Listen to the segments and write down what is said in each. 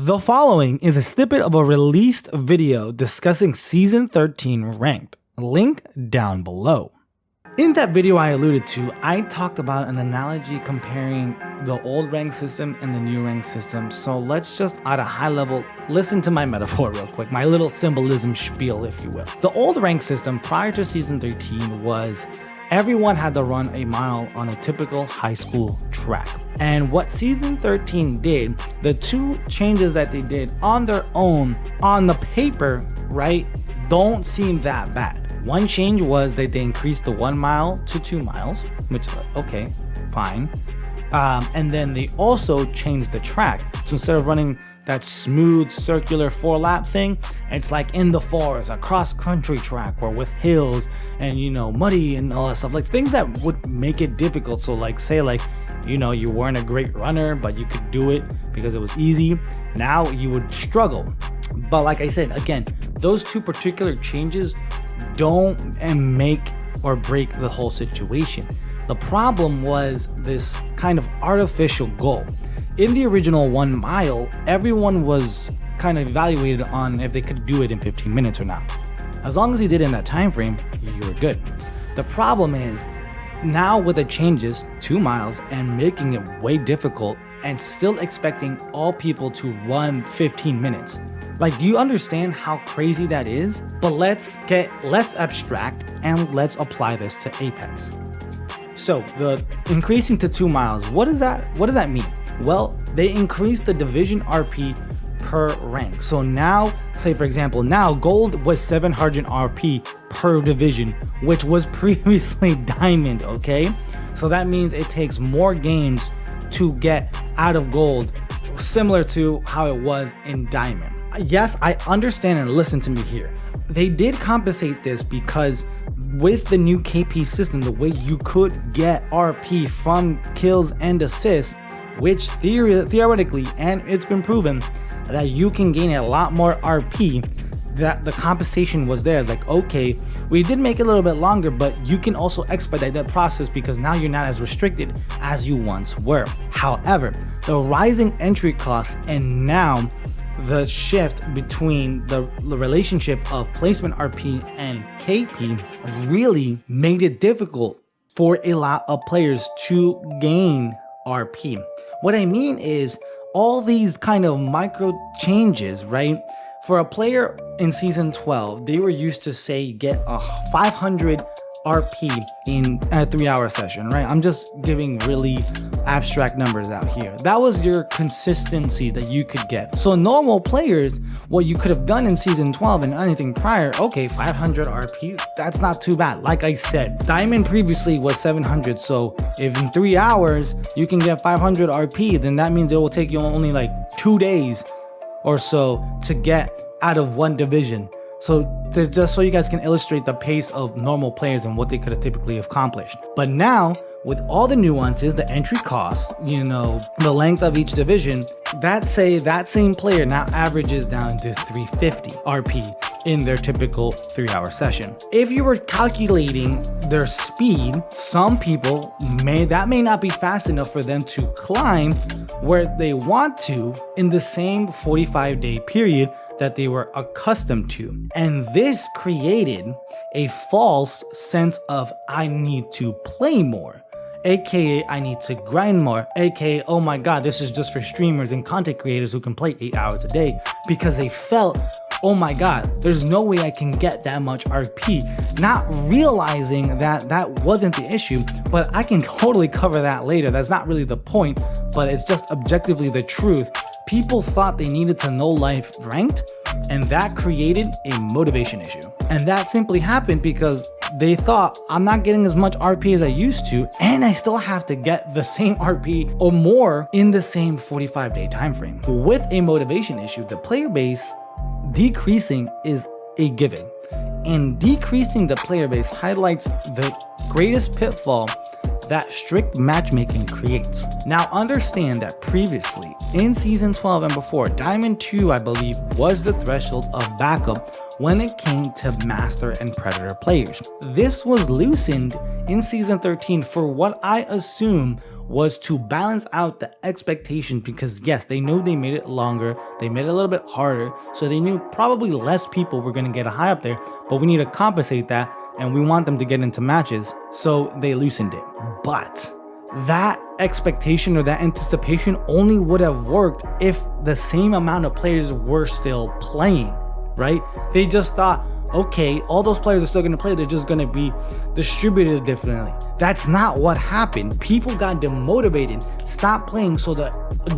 The following is a snippet of a released video discussing Season 13 Ranked, link down below. In that video I alluded to, I talked about an analogy comparing the old rank system and the new rank system, so let's just at a high level listen to my metaphor real quick, my little symbolism spiel if you will. The old rank system prior to Season 13 was everyone had to run a mile on a typical high school track. And what Season 13 did, the two changes that they did on their own, on the paper, right, don't seem that bad. One change was that they increased the 1 mile to 2 miles, which, okay, fine. And then they also changed the track. So instead of running that smooth circular 4-lap thing, it's like in the forest, a cross-country track or with hills and, you know, muddy and all that stuff, like things that would make it difficult. So like say like, you know, you weren't a great runner, but you could do it because it was easy. Now you would struggle. But like I said, again, those two particular changes don't make or break the whole situation. The problem was this kind of artificial goal. In the original 1 mile, everyone was kind of evaluated on if they could do it in 15 minutes or not. As long as you did it in that time frame, you were good. The problem is, now with the changes, 2 miles, and making it way difficult and still expecting all people to run 15 minutes. Like, do you understand how crazy that is? But let's get less abstract and let's apply this to Apex. So the increasing to 2 miles, what does that mean? Well, they increased the division RP per rank. So now, say for example, now gold was 700 RP per division, which was previously diamond, okay? So that means it takes more games to get out of gold, similar to how it was in diamond. Yes, I understand, and listen to me here. They did compensate this because with the new KP system, the way you could get RP from kills and assists, which theoretically, and it's been proven that you can gain a lot more RP, that the compensation was there. Like, okay, we did make it a little bit longer, but you can also expedite that process because now you're not as restricted as you once were. However, the rising entry costs and now the shift between the relationship of placement RP and KP really made it difficult for a lot of players to gain RP. What I mean is all these kind of micro changes, right? For a player in Season 12, they were used to say get a 500 RP in a 3-hour session, right? I'm just giving really abstract numbers out here. That was your consistency that you could get. So normal players, what you could have done in Season 12 and anything prior, okay, 500 RP, that's not too bad. Like I said, diamond previously was 700. So if in 3 hours you can get 500 RP, then that means it will take you only like 2 days or so to get out of one division. So just so you guys can illustrate the pace of normal players and what they could have typically accomplished. But now with all the nuances, the entry cost, you know, the length of each division, that same player now averages down to 350 RP in their typical 3-hour session. If you were calculating their speed, some people may not be fast enough for them to climb where they want to in the same 45-day period that they were accustomed to. And this created a false sense of I need to play more, aka I need to grind more, aka oh my god, this is just for streamers and content creators who can play 8 hours a day, because they felt, oh my god, there's no way I can get that much RP, not realizing that that wasn't the issue. But I can totally cover that later. That's not really the point, but it's just objectively the truth. People thought they needed to know life ranked, and that created a motivation issue. And that simply happened because they thought, I'm not getting as much RP as I used to, and I still have to get the same RP or more in the same 45-day time frame. With a motivation issue, the player base decreasing is a given. And decreasing the player base highlights the greatest pitfall that strict matchmaking creates. Now understand that previously in Season 12 and before, Diamond 2 I believe was the threshold of backup when it came to Master and Predator players. This was loosened in Season 13 for what I assume was to balance out the expectations, because yes, they knew they made it longer, they made it a little bit harder, so they knew probably less people were going to get high up there, but we need to compensate that and we want them to get into matches, so they loosened it. But that expectation or that anticipation only would have worked if the same amount of players were still playing, right? They just thought, okay, all those players are still going to play, they're just going to be distributed differently. That's not what happened. People got demotivated, stopped playing, so the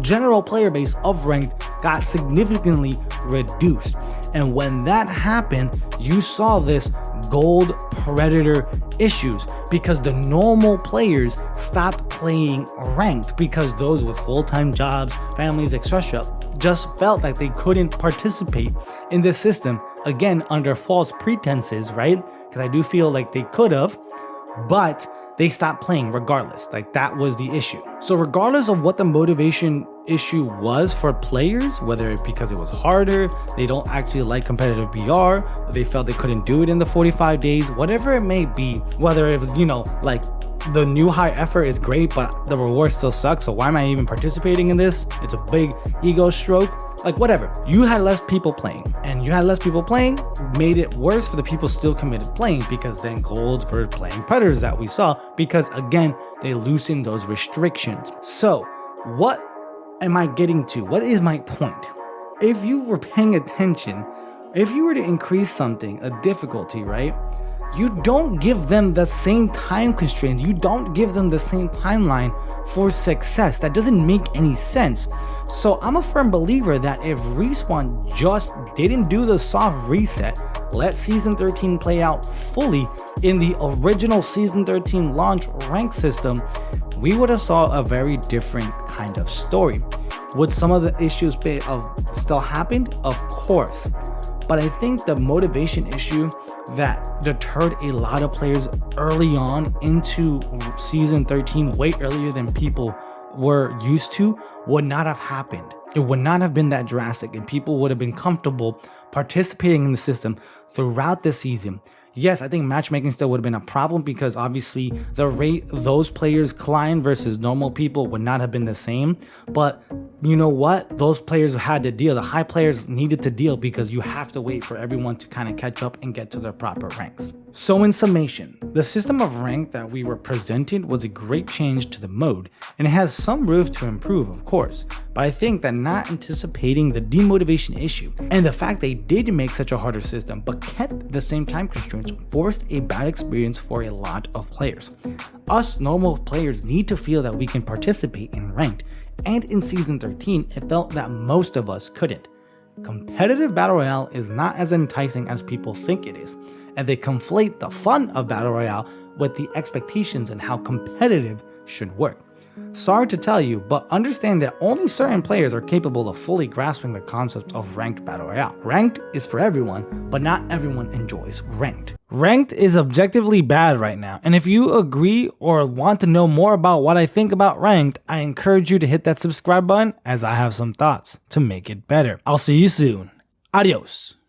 general player base of Ranked got significantly reduced. And when that happened, you saw this gold predator issues, because the normal players stopped playing Ranked because those with full-time jobs, families, etc. just felt like they couldn't participate in this system, again under false pretenses, right? Because I do feel like they could have, but they stopped playing regardless. Like, that was the issue. So regardless of what the motivation issue was for players, whether it because it was harder, they don't actually like competitive BR, they felt they couldn't do it in the 45 days, whatever it may be, whether it was, like the new high effort is great, but the reward still sucks, so why am I even participating in this? It's a big ego stroke. Like, whatever. You had less people playing, and you had less people playing made it worse for the people still committed playing, because then golds were playing predators that we saw, because again, they loosened those restrictions. So what am I getting to? What is my point? If you were paying attention, if you were to increase something, a difficulty, right? You don't give them the same time constraints. You don't give them the same timeline for success. That doesn't make any sense. So I'm a firm believer that if Respawn just didn't do the soft reset, let Season 13 play out fully in the original Season 13 launch rank system, we would have saw a very different kind of story. Would some of the issues still happened? Of course. But I think the motivation issue that deterred a lot of players early on into Season 13 way earlier than people were used to would not have happened. It would not have been that drastic, and people would have been comfortable participating in the system throughout the season. Yes, I think matchmaking still would have been a problem, because obviously the rate those players climb versus normal people would not have been the same. But you know what? Those players had to deal. The high players needed to deal, because you have to wait for everyone to kind of catch up and get to their proper ranks. So in summation, the system of rank that we were presented was a great change to the mode, and it has some room to improve, of course. But I think that not anticipating the demotivation issue and the fact they did make such a harder system but kept the same time constraints forced a bad experience for a lot of players. Us normal players need to feel that we can participate in ranked, and in Season 13 it felt that most of us couldn't. Competitive Battle Royale is not as enticing as people think it is, and they conflate the fun of Battle Royale with the expectations and how competitive should work. Sorry to tell you, but understand that only certain players are capable of fully grasping the concept of Ranked Battle Royale. Ranked is for everyone, but not everyone enjoys Ranked. Ranked is objectively bad right now, and if you agree or want to know more about what I think about Ranked, I encourage you to hit that subscribe button, as I have some thoughts to make it better. I'll see you soon. Adios.